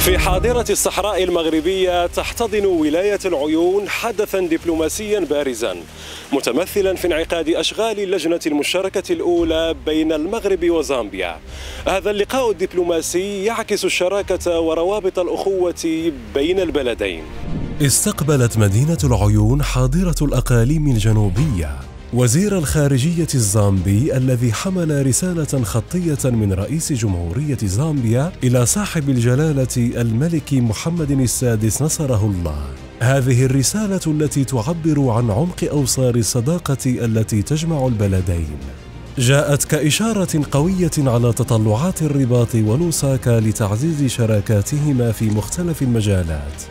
في حاضرة الصحراء المغربية تحتضن ولاية العيون حدثا دبلوماسيا بارزا متمثلا في انعقاد أشغال اللجنة المشتركة الأولى بين المغرب وزامبيا. هذا اللقاء الدبلوماسي يعكس الشراكة وروابط الأخوة بين البلدين. استقبلت مدينة العيون حاضرة الأقاليم الجنوبية وزير الخارجية الزامبي الذي حمل رسالة خطية من رئيس جمهورية زامبيا إلى صاحب الجلالة الملك محمد السادس نصره الله. هذه الرسالة التي تعبر عن عمق أوصار الصداقة التي تجمع البلدين جاءت كإشارة قوية على تطلعات الرباط ولوساكا لتعزيز شراكاتهما في مختلف المجالات.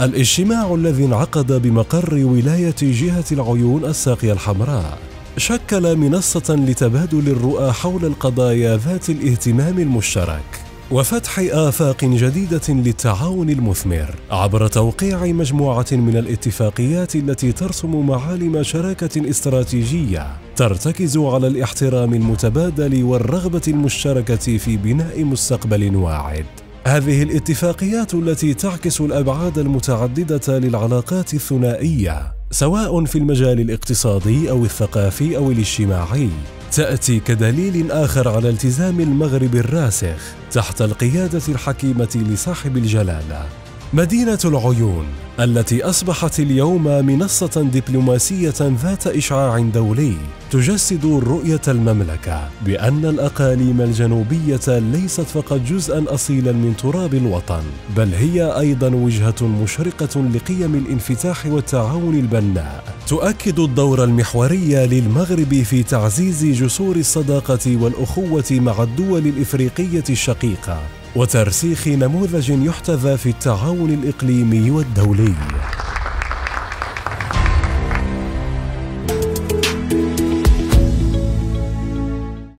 الاجتماع الذي انعقد بمقر ولاية جهة العيون الساقية الحمراء شكل منصة لتبادل الرؤى حول القضايا ذات الاهتمام المشترك وفتح آفاق جديدة للتعاون المثمر عبر توقيع مجموعة من الاتفاقيات التي ترسم معالم شراكة استراتيجية ترتكز على الاحترام المتبادل والرغبة المشتركة في بناء مستقبل واعد. هذه الاتفاقيات التي تعكس الأبعاد المتعددة للعلاقات الثنائية سواء في المجال الاقتصادي أو الثقافي أو الاجتماعي تأتي كدليل آخر على التزام المغرب الراسخ تحت القيادة الحكيمة لصاحب الجلالة. مدينة العيون التي أصبحت اليوم منصة دبلوماسية ذات إشعاع دولي تجسد رؤية المملكة بأن الأقاليم الجنوبية ليست فقط جزءاً أصيلاً من تراب الوطن، بل هي أيضاً وجهة مشرقة لقيم الانفتاح والتعاون البناء، تؤكد الدور المحوري للمغرب في تعزيز جسور الصداقة والأخوة مع الدول الإفريقية الشقيقة وترسيخ نموذج يحتذى في التعاون الإقليمي والدولي.